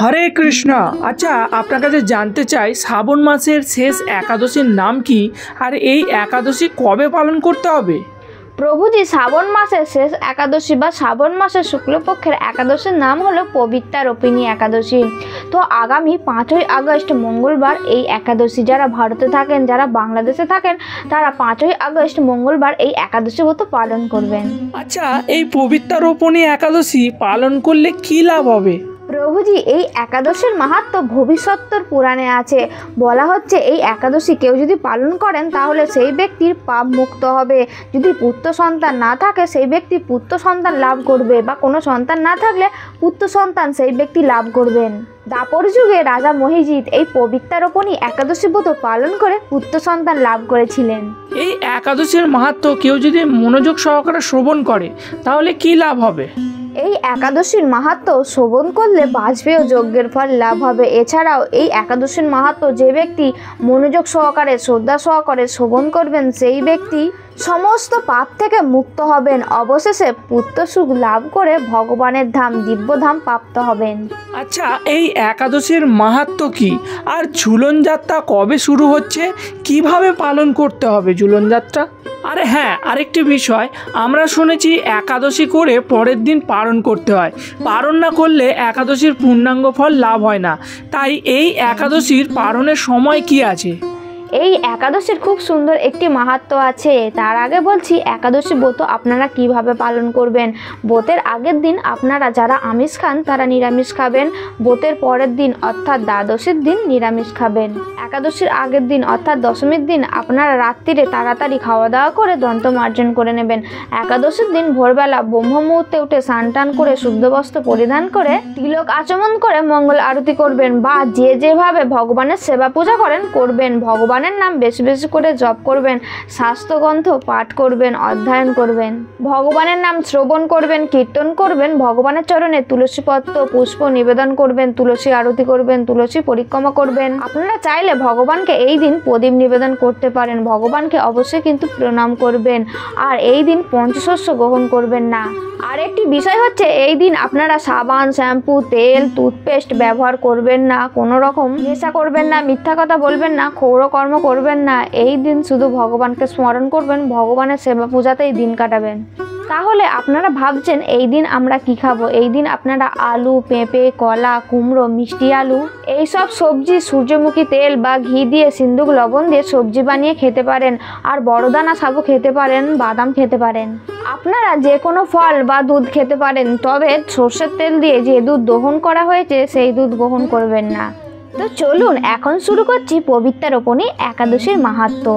হরে কৃষ্ণ। আচ্ছা, আপনার কাছে জানতে চাই শ্রাবণ মাসের শেষ একাদশীর নাম কি, আর এই একাদশী কবে পালন করতে হবে? প্রভুজি, শ্রাবণ মাসের শেষ একাদশী বা শ্রাবণ মাসের শুক্লপক্ষের একাদশীর নাম হলো পবিত্রারোপিণী একাদশী। তো আগামী 5ই আগস্ট মঙ্গলবার এই একাদশী, যারা ভারতে থাকেন, যারা বাংলাদেশে থাকেন, তারা 5ই আগস্ট মঙ্গলবার এই একাদশী ব্রত পালন করবেন। আচ্ছা, এই পবিত্রারোপিণী একাদশী পালন করলে কি লাভ হবে? প্রভুজি, এই একাদশীর মাহাত্ম্য ভবিষ্যত্তর পুরাণে আছে। বলা হচ্ছে এই একাদশী কেউ যদি পালন করেন তাহলে সেই ব্যক্তির পাপ মুক্ত হবে। যদি পুত্র সন্তান না থাকে সেই ব্যক্তি পুত্র সন্তান লাভ করবে, বা কোনো সন্তান না থাকলে পুত্র সন্তান সেই ব্যক্তি লাভ করবেন। দাপর যুগে রাজা মহিজিৎ এই পবিত্রারোপিণী একাদশী ব্রত পালন করে পুত্র সন্তান লাভ করেছিলেন। এই একাদশীর মাহাত্ম্য কেউ যদি মনোযোগ সহকারে শ্রবণ করে তাহলে কি লাভ হবে? এই একাদশীর মাহাত্ম্য শ্রবণ করলে বাজপেয় যজ্ঞের ফল লাভ হবে। এছাড়াও এই একাদশীর মাহাত্ম্য যে ব্যক্তি মনোযোগ সহকারে, শ্রদ্ধা সহকারে শ্রবণ করবেন সেই ব্যক্তি সমস্ত পাপ থেকে মুক্ত হবেন। অবশেষে পুত্র সুখ লাভ করে ভগবানের ধাম, দিব্যধাম প্রাপ্ত হবেন। আচ্ছা, এই একাদশীর মাহাত্ম্য কি, আর ঝুলন যাত্রা কবে শুরু হচ্ছে, কিভাবে পালন করতে হবে ঝুলন যাত্রা? আরে হ্যাঁ, আরেকটি বিষয়, আমরা শুনেছি একাদশী করে পরের দিন পালন করতে হয়। পালন না করলে একাদশীর পূর্ণাঙ্গ ফল লাভ হয় না। তাই এই একাদশীর পালনের সময় কি আছে? এই একাদশীর খুব সুন্দর একটি মাহাত্ম্য আছে। তার আগে বলছি একাদশী ব্রত আপনারা কিভাবে পালন করবেন। ব্রতের আগের দিন আপনারা যারা আমিষ খান তারা নিরামিষ খাবেন। ব্রতের পরের দিন অর্থাৎ দ্বাদশীর দিন নিরামিষ খাবেন। একাদশীর আগের দিন অর্থাৎ দশমীর দিন আপনারা রাত্রিরে তাড়াতাড়ি খাওয়া দাওয়া করে দন্তমার্জন করে নেবেন। একাদশীর দিন ভোরবেলা ব্রহ্ম মুহূর্তে উঠে স্নান টান করে শুদ্ধ বস্ত্র পরিধান করে তিলক আচমন করে মঙ্গল আরতি করবেন, বা যে যেভাবে ভগবানের সেবা পূজা করবেন। ভগবানের নাম বেশি বেশি করে জপ করবেন, শাস্ত্রগ্রন্থ পাঠ করবেন, অধ্যয়ন করবেন, ভগবানের নাম শ্রবণ করবেন, কীর্তন করবেন, ভগবানের চরণে তুলসী পত্র পুষ্প নিবেদন করবেন, তুলসী আরতি করবেন, তুলসী পরিক্রমা করবেন। আপনারা চাইলে ভগবানকে এই দিন প্রদীপ নিবেদন করতে পারেন। ভগবানকে অবশ্যই কিন্তু প্রণাম করবেন, আর এই দিন পঞ্চশস্য গ্রহণ করবেন না। আর একটি বিষয় হচ্ছে এই দিন আপনারা সাবান, শ্যাম্পু, তেল, টুথপেস্ট ব্যবহার করবেন না, কোনো রকম নেশা করবেন না, মিথ্যা কথা বলবেন না, ক্ষৌরকর্ম করবেন না। এই দিন শুধু ভগবানকে স্মরণ করবেন, ভগবানের সেবা পূজাতেই দিন কাটাবেন। তাহলে আপনারা ভাবছেন এই দিন আমরা কি খাবো। এই দিন আপনারা আলু, পেঁপে, কলা, কুমড়ো, মিষ্টি আলু, এইসব সবজি, সূর্যমুখী তেল বা ঘি দিয়ে, সিন্দুক লবণ দিয়ে সবজি বানিয়ে খেতে পারেন। আর বড়দানা সাবু খেতে পারেন, বাদাম খেতে পারেন। আপনারা যে কোনো ফল বা দুধ খেতে পারেন, তবে সর্ষের তেল দিয়ে যে দুধ দহন করা হয়েছে সেই দুধ গ্রহণ করবেন না। তো চলুন এখন শুরু করছি পবিত্রারোপিণী একাদশীর মাহাত্ম্য।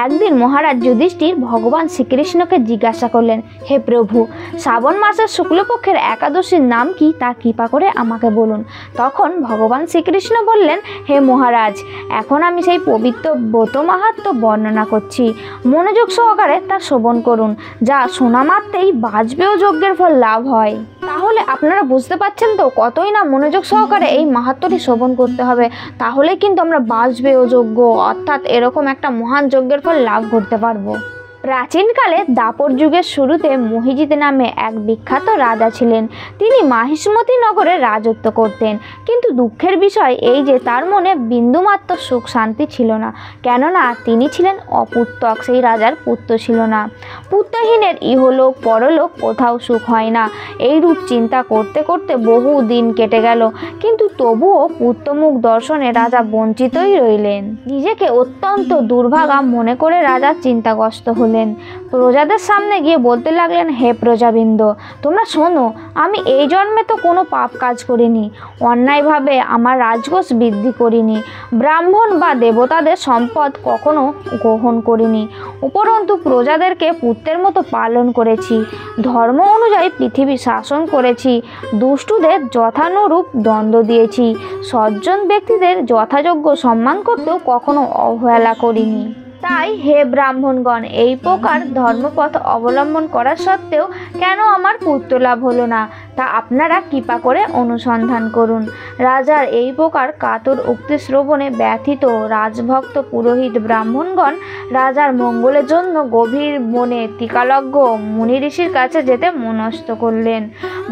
একদিন মহারাজ যুধিষ্ঠির ভগবান শ্রীকৃষ্ণকে জিজ্ঞাসা করলেন, হে প্রভু, শ্রাবণ মাসের শুক্লপক্ষের একাদশীর নাম কি, তা কৃপা করে আমাকে বলুন। তখন ভগবান শ্রীকৃষ্ণ বললেন, হে মহারাজ, এখন আমি সেই পবিত্র ব্রত মাহাত্ম্য বর্ণনা করছি। মনোযোগ সহকারে তা শ্রবণ করুন, যা শোনা মাত্রেই বাজপেয় যজ্ঞের ফল লাভ হয়। তাহলে আপনারা বুঝতে পারছেন তো কতই না মনোযোগ সহকারে এই মাহাত্ম্যটি শ্রবণ করতে হবে। তাহলে কিন্তু আমরা বাজপেয় যজ্ঞ অর্থাৎ এরকম একটা মহান যজ্ঞের ফল লাভ করতে পারবো। প্রাচীনকালে দাপর যুগের শুরুতে মহিজিৎ নামে এক বিখ্যাত রাজা ছিলেন। তিনি মাহিষ্মতি নগরে রাজত্ব করতেন। কিন্তু দুঃখের বিষয় এই যে তার মনে বিন্দুমাত্র সুখ শান্তি ছিল না, কেননা তিনি ছিলেন অপুত্রক। সেই রাজার পুত্র ছিল না। পুত্রহীনের ইহলোক পরলোক কোথাও সুখ হয় না। এইরূপ চিন্তা করতে করতে বহু দিন কেটে গেল, কিন্তু তবুও পুত্রমুখ দর্শনে রাজা বঞ্চিতই রইলেন। নিজেকে অত্যন্ত দুর্ভাগা মনে করে রাজা চিন্তাগ্রস্ত হলেন। প্রজাদের সামনে গিয়ে বলতে লাগলেন, হে প্রজাবৃন্দ, তোমরা শোনো, আমি এই জন্মে তো কোনো পাপ কাজ করিনি, অন্যায়ভাবে আমার রাজকোষ বৃদ্ধি করিনি, ব্রাহ্মণ বা দেবতাদের সম্পদ কখনো গ্রহণ করিনি, উপরন্তু প্রজাদেরকে পুত্রের মতো পালন করেছি, ধর্ম অনুযায়ী পৃথিবী শাসন করেছি, দুষ্টুদের যথানুরূপ দণ্ড দিয়েছি, সজ্জন ব্যক্তিদের যথাযোগ্য সম্মান করতেও কখনো অবহেলা করিনি। তাই হে ব্রাহ্মণগণ, এই প্রকার ধর্মপথ অবলম্বন করা সত্ত্বেও কেন আমার পুত্র লাভ হলো না, তা আপনারা কৃপা করে অনুসন্ধান করুন। রাজার এই প্রকার কাতর উক্তি শ্রবণে ব্যথিত রাজভক্ত পুরোহিত ব্রাহ্মণগণ রাজার মঙ্গলের জন্য গভীর বনে টিকালজ্ঞ মুনি ঋষির কাছে যেতে মনস্থ করলেন।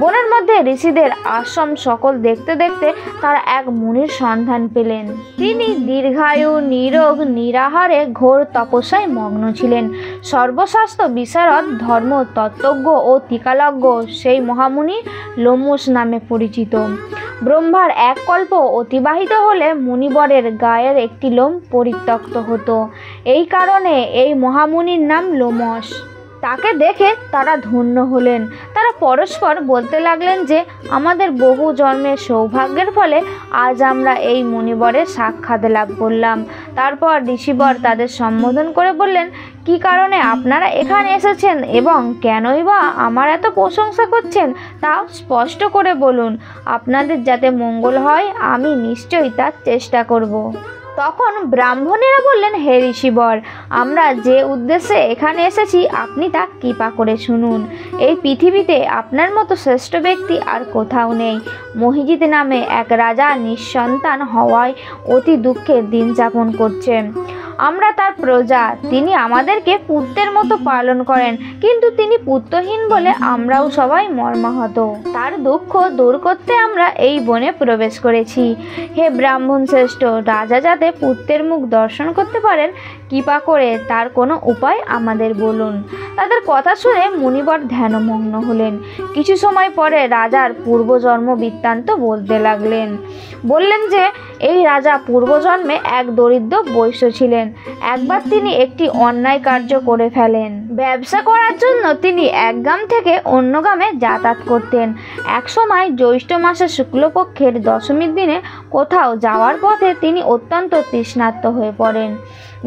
বনের মধ্যে ঋষিদের আশ্রম সকল দেখতে দেখতে তারা এক মুনির সন্ধান পেলেন। তিনি দীর্ঘায়ু, নিরোগ, নিরাহারে ঘোর তপস্যায় মগ্ন ছিলেন। সর্বশাস্ত্র বিশারদ, ধর্ম তত্ত্বজ্ঞ ও টিকালজ্ঞ সেই মহামুনি লোমশ নামে পরিচিত। ব্রহ্মার এক কল্প অতিবাহিত হলে মুনিবরের গায়ের একটি লোম পরিত্যক্ত হতো। এই কারণে এই মহামুনির নাম লোমশ। তাকে দেখে তারা ধন্য হলেন। তারা পরস্পর বলতে লাগলেন যে আমাদের বহু জন্মের সৌভাগ্যের ফলে আজ আমরা এই মুনিবরের সাক্ষাৎ লাভ করলাম। তারপর ঋষিবর তাদের সম্বোধন করে বললেন, কি কারণে আপনারা এখানে এসেছেন এবং কেনই বা আমার এত প্রশংসা করছেন তা স্পষ্ট করে বলুন। আপনাদের যাতে মঙ্গল হয় আমি নিশ্চয়ই তার চেষ্টা করব। তখন ব্রাহ্মণেরা বললেন, হে ঋষিবর, আমরা যে উদ্দেশ্যে এখানে এসেছি আপনি তা কৃপা করে শুনুন। এই পৃথিবীতে আপনার মতো শ্রেষ্ঠ ব্যক্তি আর কোথাও নেই। মহিজিৎ নামে এক রাজা নিঃসন্তান হওয়ায় অতি দুঃখে দিন যাপন করছেন। আমরা তার প্রজা। তিনি আমাদেরকে পুত্রের মতো পালন করেন, কিন্তু তিনি পুত্রহীন বলে আমরাও সবাই মর্মাহত। তার দুঃখ দূর করতে আমরা এই বনে প্রবেশ করেছি। হে ব্রাহ্মণ শ্রেষ্ঠ, রাজা যাতে পুত্রের মুখ দর্শন করতে পারেন কৃপা করে তার কোনো উপায় আমাদের বলুন। তাদের কথা শুনে মুনিবর ধ্যানমগ্ন হলেন। কিছু সময় পরে রাজার পূর্বজন্ম বৃত্তান্ত বলতে লাগলেন। বললেন যে এই রাজা পূর্বজন্মে এক দরিদ্র বৈশ্য ছিলেন। একবার তিনি একটি অন্যায় কার্য করে ফেলেন। ব্যবসা করার জন্য তিনি এক গ্রাম থেকে অন্য গ্রামে যাতায়াত করতেন। এক সময় জ্যৈষ্ঠ মাসের শুক্লপক্ষের দশমীর দিনে কোথাও যাওয়ার পথে তিনি অত্যন্ত তৃষ্ণার্ত হয়ে পড়েন।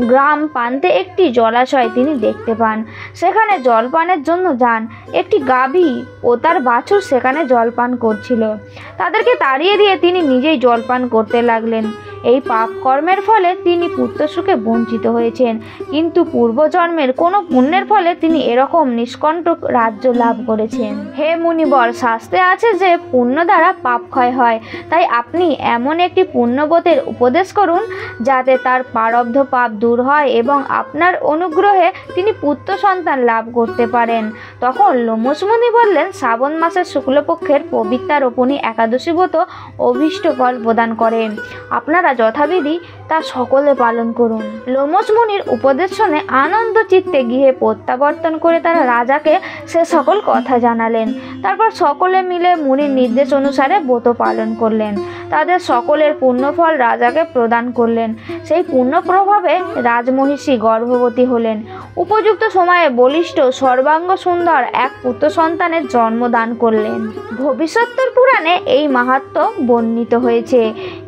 গ্রাম প্রান্তে একটি জলাশয় তিনি দেখতে পান। সেখানে জলপানের জন্য যান। একটি গাভী ও তার বাছুর সেখানে জলপান করছিল। তাদেরকে তাড়িয়ে দিয়ে তিনি নিজেই জলপান করতে লাগলেন। এই পাপ কর্মের ফলে তিনি পুত্রসুখে বঞ্চিত হয়েছেন, কিন্তু পূর্বজন্মের কোনো পুণ্যের ফলে তিনি এরকম নিষ্কণ্টক রাজ্য লাভ করেছেন। হে মুনিবর, শাস্ত্রে আছে যে পুণ্য দ্বারা পাপ ক্ষয় হয়। তাই আপনি এমন একটি পুণ্যব্রতের উপদেশ করুন যাতে তার প্রারব্ধ পাপ দূর হয় এবং আপনার অনুগ্রহে তিনি পুত্র সন্তান লাভ করতে পারেন। তখন লোমশ মুনি বললেন, শ্রাবণ মাসের শুক্লপক্ষের পবিত্রা রোপণী একাদশী ব্রত অভীষ্ট ফল প্রদান করেন। আপনারা যথাবিধি তা সকলে পালন করুন। লোমশ মুনির উপদেশ শুনে আনন্দ চিত্তে গৃহে প্রত্যাবর্তন করে তারা রাজাকে সে সকল কথা জানালেন। তারপর সকলে মিলে মুনির নির্দেশ অনুসারে ব্রত পালন করলেন। তাদের সকলের পুণ্যফল রাজাকে প্রদান করলেন। সেই পুণ্য প্রভাবে রাজমহিষী গর্ভবতী হলেন। উপযুক্ত সময়ে বলিষ্ঠ সর্বাঙ্গ সুন্দর এক পুত্র সন্তানের জন্মদান করলেন। ভবিষ্যত্তর পুরাণে এই মাহাত্ম্য বর্ণিত হয়েছে।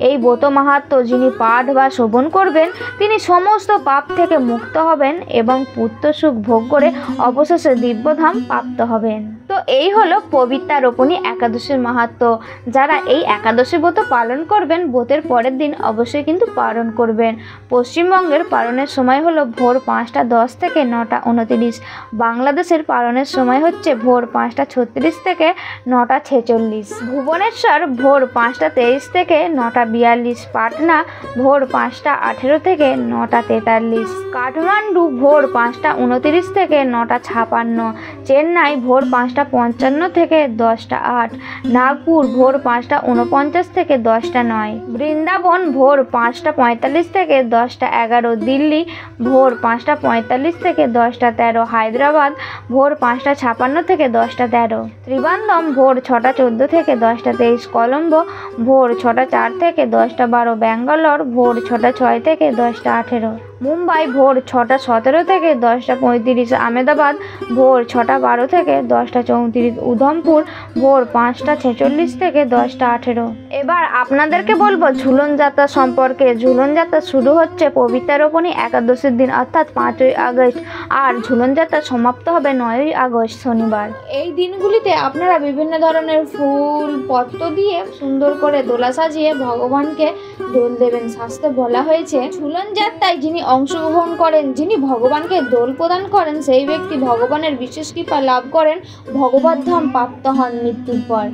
এই ব্রত মাহাত্ম্য যিনি পাঠ বা শ্রবণ করবেন তিনি সমস্ত পাপ থেকে মুক্ত হবেন এবং পুত্র সুখ ভোগ করে অবশেষে দিব্যধাম প্রাপ্ত হবেন। তো এই হলো পবিত্রা রোপণী একাদশীর মাহাত্ম্য। যারা এই একাদশী ব্রত পালন করবেন ব্রতের পরের দিন অবশ্যই কিন্তু পালন করবেন। পশ্চিমবঙ্গের পালনের সময় হলো ভোর 5টা 10 থেকে 9টা 29। বাংলাদেশের পালনের সময় হচ্ছে ভোর 5টা 36 থেকে 9টা 46। ভুবনেশ্বর ভোর 5টা 23 থেকে 9টা 42। পাটনা ভোর 5টা 18 থেকে 9টা 43। কাঠমান্ডু ভোর 5টা 29 থেকে 9টা 56। চেন্নাই ভোর 5টা 55 থেকে 10টা 8। নাগপুর ভোর 5টা 49 থেকে 10টা 9। বৃন্দাবন ভোর 5টা 45 থেকে 10টা 11। দিল্লি ভোর 5টা 45 থেকে 10টা 13। হায়দ্রাবাদ ভোর 5টা 56 থেকে 10টা 13। ত্রিবান্দম ভোর 6টা 14 থেকে 10টা 23। কলম্বো ভোর 6টা 4 থেকে 10টা 12। ব্যাঙ্গালোর ভোর 6টা 6 থেকে 10টা 18। মুম্বাই ভোর 6টা 17 থেকে 10টা 35। আহমেদাবাদ ভোর 6টা 12 থেকে 10টা 34। উধমপুর ভোর 5টা 46 থেকে 10টা 18। এবার আপনাদেরকে বলবো ঝুলন যাত্রা সম্পর্কে। ঝুলন যাত্রা শুরু হচ্ছে পবিত্রা রোপণী একাদশীর দিন অর্থাৎ 5ই আগস্ট, আর ঝুলন যাত্রা সমাপ্ত হবে 9ই আগস্ট শনিবার। এই দিনগুলিতে আপনারা বিভিন্ন ধরনের ফুল পত্র দিয়ে সুন্দর করে দোলা সাজিয়ে ভগবানকে দোল দেবেন। শাস্ত্রে বলা হয়েছে ঝুলন যাত্রায় যিনি অংশগ্রহণ করেন, যিনি ভগবানকে দোল প্রদান করেন, সেই ব্যক্তি ভগবানের বিশেষ কৃপা লাভ করেন ভগবত ধাম প্রাপ্ত হন মৃত্যুর পর।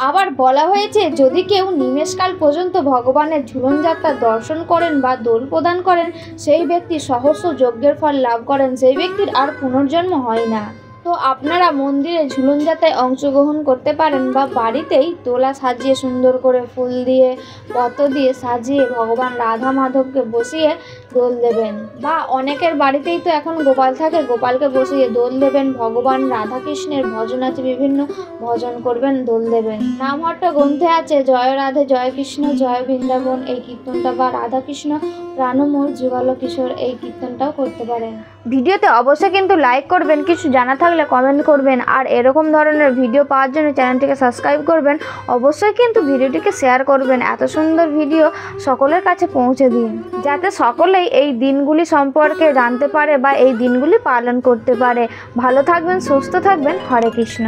আবার বলা হয়েছে যদি কেউ নিমেষকাল পর্যন্ত ভগবানের ঝুলন যাত্রা দর্শন করেন বা দোল প্রদান করেন, সেই ব্যক্তি সহস্র যজ্ঞের ফল লাভ করেন, সেই ব্যক্তির আর পুনর্জন্ম হয় না। তো আপনারা মন্দিরে ঝুলন যাত্রায় অংশগ্রহণ করতে পারেন বা বাড়িতেই তোলা সাজিয়ে সুন্দর করে ফুল দিয়ে পত্র দিয়ে সাজিয়ে ভগবান রাধা মাধবকে বসিয়ে দোল দেবেন। বা অনেকের বাড়িতেই তো এখন গোপাল থাকে, গোপালকে বসিয়ে দোল দেবেন। ভগবান রাধাকৃষ্ণের ভজন আছে, বিভিন্ন ভজন করবেন, দোল দেবেন। নামহট্ট গ্রন্থে আছে জয় রাধে জয় কৃষ্ণ জয় বৃন্দাবন, এই কীর্তনটা বা রাধাকৃষ্ণ প্রাণমোর যুগল কিশোর, এই কীর্তনটাও করতে পারেন। ভিডিওতে অবশ্যই কিন্তু লাইক করবেন, কিছু জানা থাকলে কমেন্ট করবেন, আর এরকম ধরনের ভিডিও পাওয়ার জন্য চ্যানেলটিকে সাবস্ক্রাইব করবেন। অবশ্যই কিন্তু ভিডিওটিকে শেয়ার করবেন, এত সুন্দর ভিডিও সকলের কাছে পৌঁছে দিন, যাতে সকলেই এই দিনগুলি সম্পর্কে জানতে পারে বা এই দিনগুলি পালন করতে পারে। ভালো থাকবেন, সুস্থ থাকবেন। হরে কৃষ্ণ।